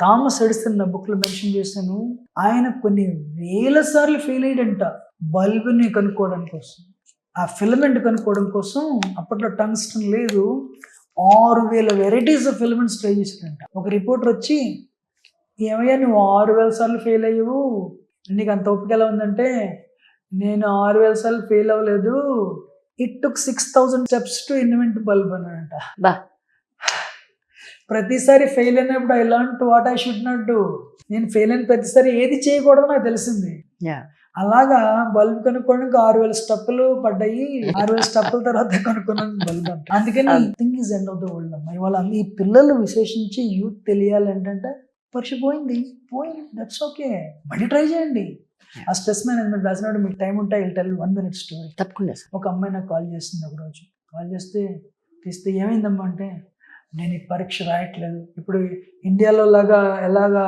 Thomas Edison నా బుక్లో mention చేశాను. ఆయన కొన్ని వేల సార్లు ఫెయిల్ అయ్యాడంట బల్బుని కనుక్కోవడం కోసం, ఆ ఫిలమెంట్ కనుక్కోవడం కోసం. అప్పట్లో టంగ్స్టన్ లేదు, 6,000 వెరైటీస్ ఆఫ్ ఫిలమెంట్స్ ట్రై చేశాడంట. ఒక రిపోర్టర్ వచ్చి, ఏమయ్యా నువ్వు 6,000 సార్లు ఫెయిల్ అయ్యావు, నీకు అంత ఓపిక ఎలా ఉందంటే, నేను 6,000 సార్లు ఫెయిల్ అవ్వలేదు, it took 6,000 steps to invent bulb అన్నాడంట. బా ప్రతిసారి ఫెయిల్ అయినప్పుడు I learn to what I should not do. నేను ఫెయిల్ అయిన ప్రతిసారి ఏది చేయకూడదో నాకు తెలిసింది. అలాగా బల్బ్ కనుక్కోవడానికి 6,000 స్టెప్పులు పడ్డాయి. 6,000 స్టెప్పుల తర్వాత కనుక్కున్నాను బల్బ్. అందుకని thing is end of the world అమ్మా. ఇవాళ ఈ పిల్లలు విశేషించి యూత్ తెలియాలి ఏంటంటే, పరీక్ష పోయింది, దట్స్ ఓకే, మళ్ళీ ట్రై చేయండి. ఆ స్ట్రెస్ మేనేజ్మెంట్ రాసినప్పుడు మీకు టైం ఉంటే ఐ టెల్ 1 minute స్టోరీ. తప్పకుండా. ఒక అమ్మాయి నాకు కాల్ చేసింది ఒకరోజు. కాల్ తీస్తే ఏమైందమ్మా అంటే, నేను ఈ పరీక్ష రాయట్లేదు. ఇప్పుడు ఇండియాలో ఎలాగా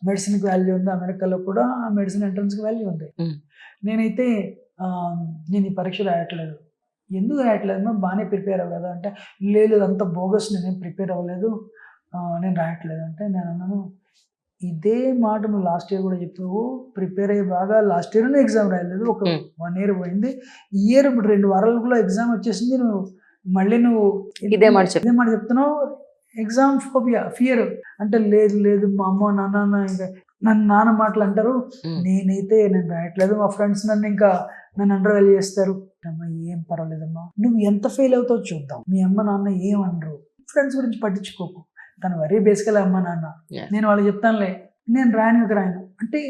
మెడిసిన్కి వాల్యూ ఉంది, అమెరికాలో కూడా మెడిసిన్ ఎంట్రన్స్కి వాల్యూ ఉంది. నేనైతే నేను ఈ పరీక్ష రాయట్లేదు. ఎందుకు రాయట్లేదు? బాగానే ప్రిపేర్ అవ్వ కదా అంటే, లేదు అంత బోగస్, నేనేం ప్రిపేర్ అవ్వలేదు, నేను రాయట్లేదు అంటే. నేను అన్నాను, ఇదే మాట నువ్వు లాస్ట్ ఇయర్ కూడా చెప్పావు, ప్రిపేర్ అయ్యి బాగా లాస్ట్ ఇయర్ నువ్వు ఎగ్జామ్ రాయలేదు, ఒక 1 year పోయింది, ఈ ఇయర్ ఇప్పుడు 2 వారాలలో ఎగ్జామ్ వచ్చేసింది, నువ్వు మళ్ళీ నువ్వు ఇదే మాట చెప్తున్నావు, ఎగ్జామ్ ఫియర్ అంటే. లేదు మా అమ్మ నాన్న ఇంకా నన్ను నాన్న మాటలు అంటారు, నేను రాయట్లేదు, మా ఫ్రెండ్స్ నన్ను అండర్వాల్యూ చేస్తారు. అమ్మా ఏం పర్వాలేదమ్మా, నువ్వు ఎంత ఫెయిల్ అవుతావు చూద్దాం, మీ అమ్మ నాన్న ఏమనరు, ఫ్రెండ్స్ గురించి పట్టించుకోకు, తను వరీ బేసికల్ అమ్మ నాన్న, నేను వాళ్ళకి చెప్తానులే, నేను రాయను అంటే.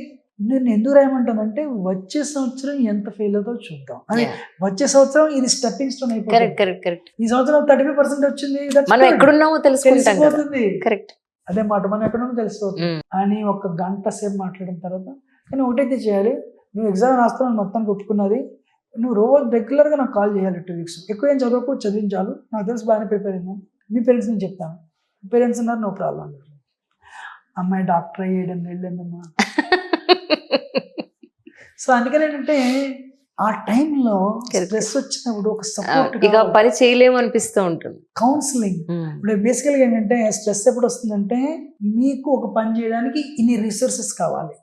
నేను ఎందుకు రాయమంటానంటే, వచ్చే సంవత్సరం ఎంత ఫెయిల్ అవుతావు చూద్దాం. అదే వచ్చే సంవత్సరం ఇది స్టెప్పింగ్ స్టోన్ అయిపోతుంది. ఈ సంవత్సరం 35% వచ్చింది, మనం ఎక్కడున్నామో తెలిసిపోతుంది. అదే మాట, మనం ఎక్కడున్నామో తెలిసిపోతుంది అని. 1 గంట సేపు మాట్లాడిన తర్వాత, కానీ ఒకటైతే చేయాలి, నువ్వు ఎగ్జామ్ రాస్తావు మొత్తానికి ఒప్పుకున్నది, నువ్వు రోజు రెగ్యులర్గా నాకు కాల్ చేయాలి 2 weeks. ఎక్కువ ఏం చదివించాలి, నాకు తెలిసి బాగానే ప్రిపేర్ అయిందని. మీ పేరెంట్స్ నేను చెప్తాను, పేరెంట్స్ ఉన్నారు, నో ప్రాబ్లం. అమ్మాయి డాక్టర్ అయ్యి 7 ఏళ్ళు అయిందమ్మా. సో అందుకని ఏంటంటే, ఆ టైంలో స్ట్రెస్ వచ్చినప్పుడు ఒక సపోర్ట్, ఇక పని చేయలేము అనిపిస్తూ ఉంటుంది. కౌన్సిలింగ్. ఇప్పుడు బేసికల్గా ఏంటంటే, స్ట్రెస్ ఎప్పుడు వస్తుందంటే, మీకు ఒక పని చేయడానికి ఇన్ని రిసోర్సెస్ కావాలి.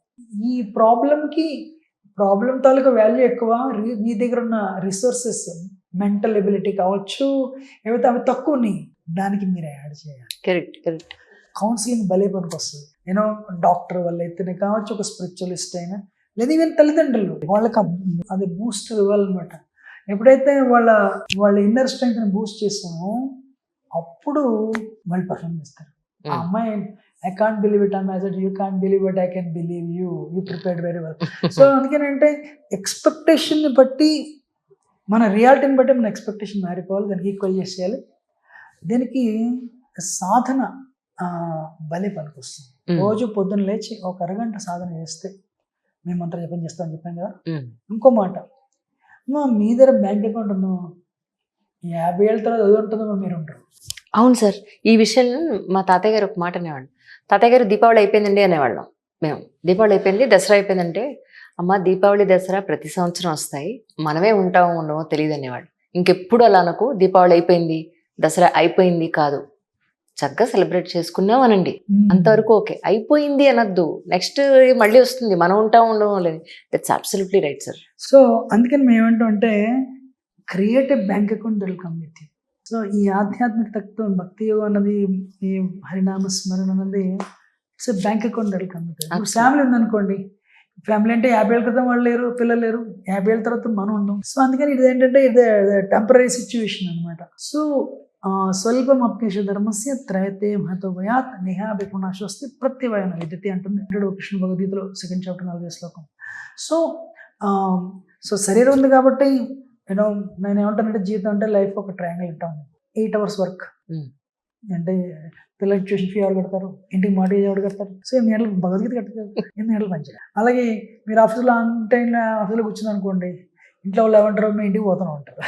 ఈ ప్రాబ్లం తాలూకా వాల్యూ ఎక్కువ, మీ దగ్గర ఉన్న రిసోర్సెస్, మెంటల్ ఎబిలిటీ కావచ్చు, ఏవైతే అవి తక్కువ ఉన్నాయి, దానికి మీరు యాడ్ చేయాలి. కరెక్ట్. కౌన్సిలింగ్ భలే పనికి వస్తుంది. నేను డాక్టర్ వల్ల అయితేనే కావచ్చు, ఒక స్పిరిచువలిస్ట్ అయినా, లేదా ఈవెన్ తల్లిదండ్రులు, వాళ్ళకి అది బూస్ట్ ఇవ్వాలన్నమాట. ఎప్పుడైతే వాళ్ళ ఇన్నర్ స్ట్రెంగ్త్ని బూస్ట్ చేస్తామో, అప్పుడు వాళ్ళు పర్ఫార్మ్ చేస్తారు. ఆ అమ్మాయి, I can't believe it, I said you can't believe it, I can believe you prepared very well. So అందుకేనంటే, ఎక్స్పెక్టేషన్ని బట్టి, మన రియాలిటీని బట్టి మన ఎక్స్పెక్టేషన్ మారిపోవాలి, దానికి ఈక్వల్ చేసేయాలి. దీనికి సాధన భలే పనికి వస్తుంది. రోజు పొద్దున్న లేచి 1 అరగంట సాధన చేస్తే, మేము మంత్ర జపం చేస్తామని చెప్పాం కదా. ఇంకో మాట, మీ దగ్గర బ్యాంక్ అకౌంట్ ఉందో, 50 ఏళ్ళ తర్వాత అది ఉంటుందో మీరు ఉంటారు. అవును సార్, ఈ విషయం మా తాతయ్య గారు ఒక మాట అనేవాళ్ళు. తాతయ్య గారు దీపావళి అయిపోయిందండి అనేవాళ్ళం మేము. దీపావళి అయిపోయింది, దసరా అయిపోయిందంటే, అమ్మ దీపావళి దసరా ప్రతి సంవత్సరం వస్తాయి, మనమే ఉంటామో ఉండమో తెలియదు అనేవాళ్ళు. ఇంకెప్పుడు అలా అనకు, దీపావళి అయిపోయింది దసరా అయిపోయింది కాదు, చక్కగా సెలబ్రేట్ చేసుకున్నాం అనండి, అంతవరకు ఓకే. అయిపోయింది అనద్దు, నెక్స్ట్ మళ్ళీ వస్తుంది, మనం ఉంటాం ఉండడం లేదు. That's absolutely right sir. So అందుకని మేము ఏమంటాం అంటే, create a bank account that will come with you. So ఈ ఆధ్యాత్మికతతో భక్తి యోగం అన్నది, ఈ హరినామ స్మరణ అన్నది, it's a bank account that will come with you. Family ఉందనుకోండి, ఫ్యామిలీ అంటే 50 ఏళ్ళ క్రితం వాళ్ళు లేరు, పిల్లలు లేరు, 50 ఏళ్ళ తర్వాత మనం ఉందాం. సో అందుకని ఇది ఏంటంటే, ఇది టెంపరీ సిచ్యువేషన్ అనమాట. సో స్వల్పం అప్యేష ధర్మస్య త్రయతే మహతోభయాత్ నేహాభిపుణాశోస్తి ప్రత్యవయన విద్యతే అంటుంది కృష్ణ భగవద్గీతలో 2nd chapter 40వ శ్లోకం. సో శరీరం ఉంది కాబట్టి, నేను ఏమంటానంటే, జీవితం అంటే లైఫ్ ఒక ట్రయాంగిల్ ఉంటాం. 8 hours వర్క్ అంటే, పిల్లలకి ట్యూషన్ ఫీ ఎవరు కడతారు, ఇంటికి మార్గేజ్ ఎవరు కడతారు, సో 8 గంటలకు భగవద్గీత కట్టదు, 8 గంటలు పనిచేయాలి. అలాగే మీరు ఆఫీస్లో ఆఫీస్లో కూర్చుంది అనుకోండి, ఇంట్లో వాళ్ళు ఏమంటారు, మీ ఇంటికి పోతూనే ఉంటారు.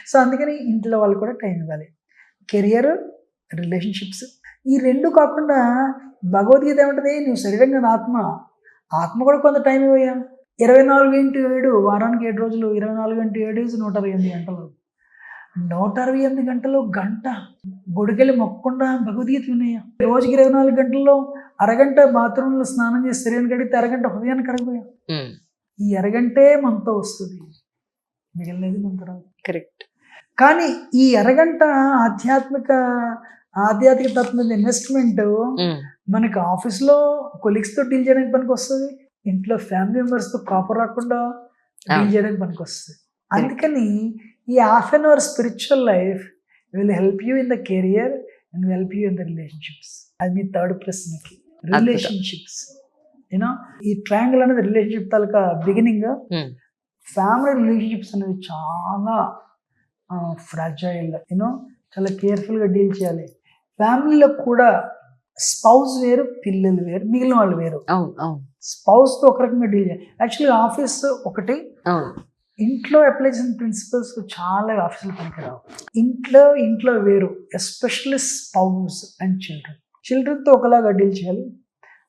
సో అందుకని ఇంట్లో వాళ్ళు కూడా టైం ఇవ్వాలి. కెరియర్, రిలేషన్షిప్స్, ఈ 2 కాకుండా భగవద్గీత ఏమంటుంది, నువ్వు శరీరంగా ఆత్మ కూడా కొంత టైం ఇవ్వయా. 24x7 వారానికి 7 రోజులు, 24x7 128 గంటలు. 168 గంటలు గంట గుడికెళ్ళి మొక్కకుండా భగవద్గీత వినయ్య. రోజుకి 24 గంటల్లో అరగంట బాత్రూంలో స్నానం చేసి శరీరం కడిగితే అరగంట హృదయాన్ని కడిగిపోయాం. ఈ అరగంటే మనతో వస్తుంది, మిగిలినది మనతో రాదు. కరెక్ట్. కానీ ఈ అరగంట ఆధ్యాత్మిక తత్వం మీద ఇన్వెస్ట్మెంట్ మనకి ఆఫీస్లో కొలీగ్స్తో డీల్ చేయడానికి పనికి వస్తుంది, ఇంట్లో ఫ్యామిలీ మెంబర్స్తో కాపర్ రాకుండా డీల్ చేయడానికి పనికి వస్తుంది. అందుకని ఈ half an our spiritual life will help you in the career and help you in the relationships. అది మీ థర్డ్ ప్రశ్నకి. రిలేషన్షిప్స్ యూనో, ఈ ట్రయాంగిల్ అనేది రిలేషన్షిప్ తాలూకా బిగినింగ్. ఫ్యామిలీ రిలేషన్షిప్స్ అనేవి చాలా ఫ్రాజైల్, యూనో, చాలా కేర్ఫుల్గా డీల్ చేయాలి. ఫ్యామిలీలో కూడా స్పౌస్ వేరు, పిల్లలు వేరు, మిగిలిన వాళ్ళు వేరు. స్పౌస్తో ఒక రకంగా డీల్ చేయాలి. యాక్చువల్గా ఆఫీస్ ఒకటి, ఇంట్లో అప్లై చేసిన ప్రిన్సిపల్స్ చాలా ఆఫీసులు పనికిరావు. ఇంట్లో వేరు, ఎస్పెషల్లీ స్పౌస్ అండ్ చిల్డ్రన్తో ఒకలాగా డీల్ చేయాలి,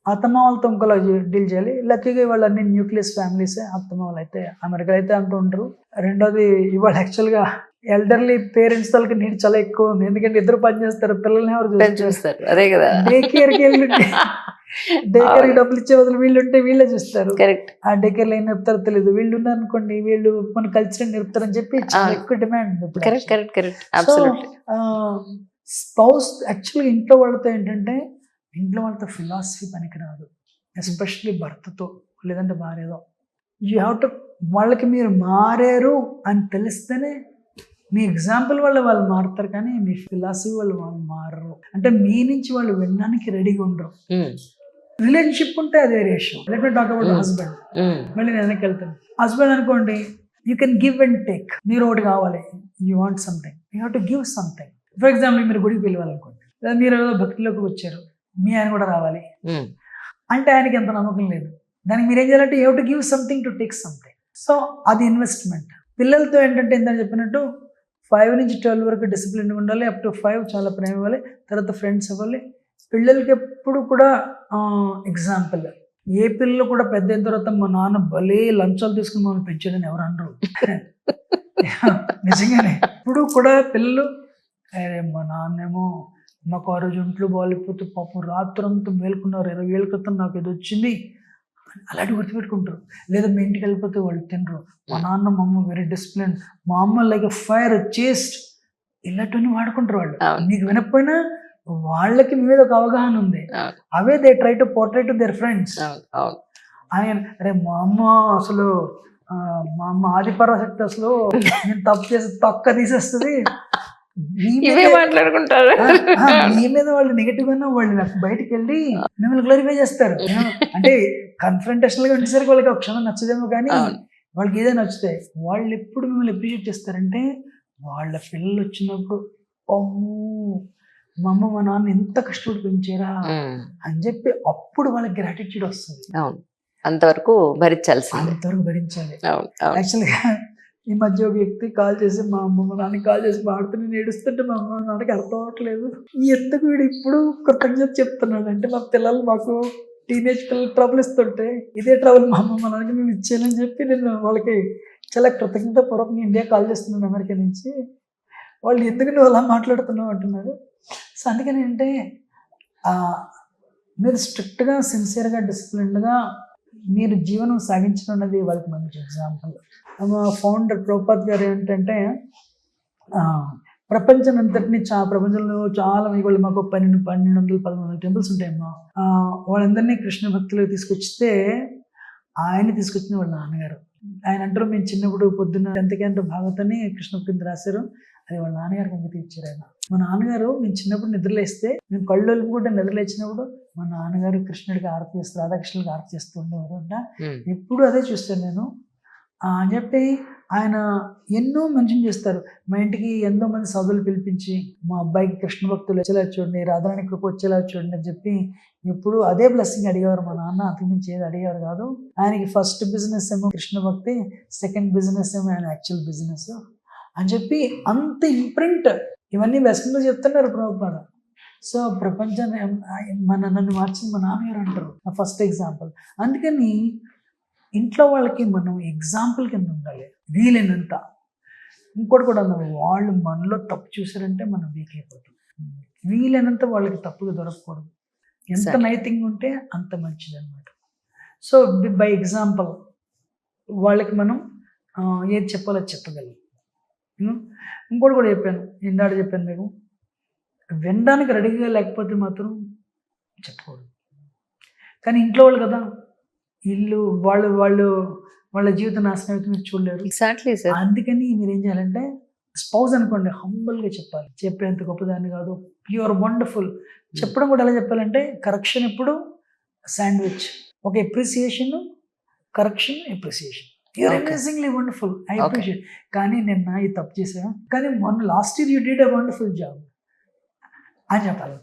అత్తమామలతో ఇంకోలా డీల్ చేయాలి. లక్కీగా వాళ్ళు అన్ని న్యూక్లియస్ ఫ్యామిలీసే. అత్తమామలు అయితే అమెరికా అయితే అంత ఉంటారు. రెండోది, ఇవాళ యాక్చువల్గా ఎల్డర్లీ పేరెంట్స్ వాళ్ళకి నీడ్ చాలా ఎక్కువ ఉంది, ఎందుకంటే ఇద్దరు పని చేస్తారు, పిల్లల్ని ఎవరు చూస్తారు. అదే కదా, డే కేర్కి వెళ్ళి డే కేర్కి డబ్బులు ఇచ్చే బదులు వీళ్ళు ఉంటే వీళ్ళే చూస్తారు. కరెక్ట్. ఆ డే కేర్లో ఏం నేర్పుతారో తెలియదు, వీళ్ళు ఉన్నారు అనుకోండి వీళ్ళు మన కల్చర్ నేర్పుతారని చెప్పి చాలా ఎక్కువ demand. Correct correct correct. Spouse యాక్చువల్గా ఇంట్లో వాళ్ళతో ఏంటంటే, ఇంట్లో వాళ్ళతో ఫిలాసఫీ పనికిరాదు, ఎస్పెషల్లీ భర్తతో లేదంటే భార్యతో. యూ హ్యావ్ టు, వాళ్ళకి మీరు మారారు అని తెలిస్తేనే మీ ఎగ్జాంపుల్ వల్ల వాళ్ళు మారుతారు, కానీ మీ ఫిలాసఫీ వాళ్ళు మారరు. అంటే మీ నుంచి వాళ్ళు వినడానికి రెడీగా ఉండరు. రిలేషన్షిప్ ఉంటే అదే ratio. Let me talk about husband. మళ్ళీ నేను వెనక్కి వెళ్తాను. హస్బెండ్ అనుకోండి, you can give and take. మీరు ఒకటి కావాలి, you want something, you have to give something. For example, మీరు గుడికి పిలవాలనుకోండి, లేదా మీరు ఏదో భక్తిలోకి వచ్చారు, మీ ఆయన కూడా రావాలి అంటే ఆయనకి ఎంత నమ్మకం లేదు. దానికి మీరు ఏం చేయాలంటే, you have to give something to take something. So అది ఇన్వెస్ట్మెంట్. పిల్లలతో ఏంటంటే, ఇంత చెప్పినట్టు 5 నుంచి 12 వరకు డిసిప్లిన్ ఉండాలి, అప్ టు 5 చాలా ప్రేమ ఇవ్వాలి, తర్వాత ఫ్రెండ్స్ ఇవ్వాలి. పిల్లలకి ఎప్పుడు కూడా ఎగ్జాంపుల్. ఏ పిల్లలు కూడా పెద్ద అయిన తర్వాత మా నాన్న భలే లంచాలు తీసుకుని మమ్మల్ని పెంచాడని ఎవరు అనరు. నిజంగానే ఇప్పుడు కూడా పిల్లలు, అరే మా నాన్నేమో మాకు ఆ రోజు ఒంట్లో బాగాలేకపోతే పాపం రాత్రంతా మేలుకున్నారు, 20 ఏళ్ళ క్రితం నాకు ఇది వచ్చింది, అలాంటి గుర్తుపెట్టుకుంటారు. లేదా మీ ఇంటికి వెళ్ళిపోతే వాళ్ళు తినరు, మా నాన్న మా అమ్మ వెరీ డిసిప్లిన్, మా అమ్మ లైక్ ఫైర్ చేస్ట్, ఇలాంటివన్నీ వాడుకుంటారు వాళ్ళు. నీకు వినకపోయినా వాళ్ళకి మీ మీద ఒక అవగాహన ఉంది, అవే they try to portrait to their friends. ఆయన, అరే మా అమ్మ అసలు మా అమ్మ ఆదిపరాశక్తి, అసలు నేను తప్పు చేసి తొక్క తీసేస్తుంది, మాట్లాడుకుంటారు. మీ మీద వాళ్ళు నెగిటివ్ అయినా వాళ్ళు బయటకు వెళ్ళి మిమ్మల్ని గ్లోరిఫై చేస్తారు. అంటే కన్ఫ్రంటేషనల్ గా ఉండేసరికి వాళ్ళకి ఒక క్షణం నచ్చదేమో, కానీ వాళ్ళకి ఏదైనా నచ్చుతాయి. వాళ్ళు ఎప్పుడు మిమ్మల్ని అప్రిషియేట్ చేస్తారంటే, వాళ్ళ పిల్లలు వచ్చినప్పుడు, అమ్మో మా అమ్మ మా నాన్న ఎంత కష్టపడి పెంచారా అని చెప్పి అప్పుడు వాళ్ళకి గ్రాటిట్యూడ్ వస్తుంది. అంతవరకు భరించాలి. యాక్చువల్గా ఈ మధ్య ఒక వ్యక్తి కాల్ చేసి, మా అమ్మ మా నాన్నకి కాల్ చేసి మాడుతూ నేను ఏడుస్తుంటే మా అమ్మ నాన్నకి అర్థం అవ్వట్లేదు, ఎందుకు వీడు ఇప్పుడు కృతజ్ఞత చెప్తున్నాడు అంటే, మా పిల్లలు మాకు టీనేజ్ పిల్లలు ట్రబుల్ ఇస్తుంటే ఇదే ట్రబుల్ మా అమ్మ మా నాన్నకి మేము ఇచ్చానని చెప్పి నేను వాళ్ళకి చాలా కృతజ్ఞత పూర్వకంగా ఇండియా కాల్ చేస్తున్నాను అమెరికా నుంచి. వాళ్ళు ఎందుకు నువ్వు అలా మాట్లాడుతున్నావు అంటున్నారు. సో అందుకని అంటే, మీరు స్ట్రిక్ట్గా సిన్సియర్గా డిసిప్లిన్డ్గా మీరు జీవనం సాగించడం అనేది వాళ్ళకి మంచి ఎగ్జాంపుల్. మా ఫౌండర్ ప్రభుపాద్ గారు ఏంటంటే, ప్రపంచం అంతటినీ ప్రపంచంలో చాలా వాళ్ళు మాకు 1200-1300 టెంపుల్స్ ఉంటాయమ్మా. వాళ్ళందరినీ కృష్ణ భక్తులకు తీసుకొచ్చితే ఆయన్ని తీసుకొచ్చిన వాళ్ళ నాన్నగారు. ఆయన అంటారు, మేము చిన్నప్పుడు పొద్దున్న 10th గంట భాగవతాన్ని కృష్ణ కింద రాశారు, అది వాళ్ళ నాన్నగారికి అంకితం ఇచ్చారు ఆయన. మా నాన్నగారు మేము చిన్నప్పుడు నిద్రలేస్తే, మేము కళ్ళు కూడా నిద్రలేచినప్పుడు మా నాన్నగారు కృష్ణుడికి ఆరతి చేస్తారు, రాధాకృష్ణుడికి ఆరతి చేస్తూ ఉండేవారు అంట. ఎప్పుడు అదే చూస్తాను నేను అని చెప్పి ఆయన ఎన్నో మెన్షన్ చేస్తారు. మా ఇంటికి ఎంతో మంది సాధువులు పిలిపించి, మా అబ్బాయికి కృష్ణ భక్తులు వచ్చేలా చూడండి, రాధారాణి కృప వచ్చేలా చూడండి అని చెప్పి ఎప్పుడు అదే బ్లెస్సింగ్ అడిగేవారు. మా నాన్న అంతకుమించి ఏది అడిగేవారు కాదు. ఆయనకి ఫస్ట్ బిజినెస్ ఏమో కృష్ణ భక్తి, సెకండ్ బిజినెస్ ఏమో ఆయన యాక్చువల్ బిజినెస్ అని చెప్పి అంత ఇంప్రింట్. ఇవన్నీ వెస్టర్న్లో చెప్తున్నారు ప్రభుపాద. సో ప్రపంచాన్ని నన్ను మార్చింది మా నాన్నగారు అంటారు, నా ఫస్ట్ ఎగ్జాంపుల్. అందుకని ఇంట్లో వాళ్ళకి మనం ఎగ్జాంపుల్ కింద ఉండాలి వీలైనంత. ఇంకోటి కూడా అన్నారు, వాళ్ళు మనలో తప్పు చూసారంటే మనం వీక్ అయిపోతాం. వీలైనంత వాళ్ళకి తప్పుగా దొరకకూడదు. ఎంత సరే. నైతికంగా ఉంటే అంత మంచిది అనమాట. సో బై ఎగ్జాంపుల్ వాళ్ళకి మనం ఏది చెప్పాలో అది చెప్పగలం. ఇంకోటి కూడా చెప్పాను, ఇందాక చెప్పాను మీకు, వినడానికి రెడీగా లేకపోతే మాత్రం చెప్పకూడదు. కానీ ఇంట్లో వాళ్ళు కదా, ఇల్లు వాళ్ళు వాళ్ళు వాళ్ళ జీవితం నాశనం అయితే మీరు చూడలేరు. Exactly sir. అందుకని మీరు ఏం చేయాలంటే, స్పౌజ్ అనుకోండి, హంబుల్గా చెప్పాలి. చెప్పేంత గొప్పదాన్ని కాదు, యూఆర్ వండర్ఫుల్. చెప్పడం కూడా ఎలా చెప్పాలంటే, కరెక్షన్ ఎప్పుడు శాండ్విచ్. ఒక appreciation, correction, appreciation. You're Okay. Amazingly wonderful, I Okay. Appreciate. కానీ నిన్న ఈ తప్పు చేసా, కానీ మొన్న last year you did a wonderful job అని చెప్పాలి.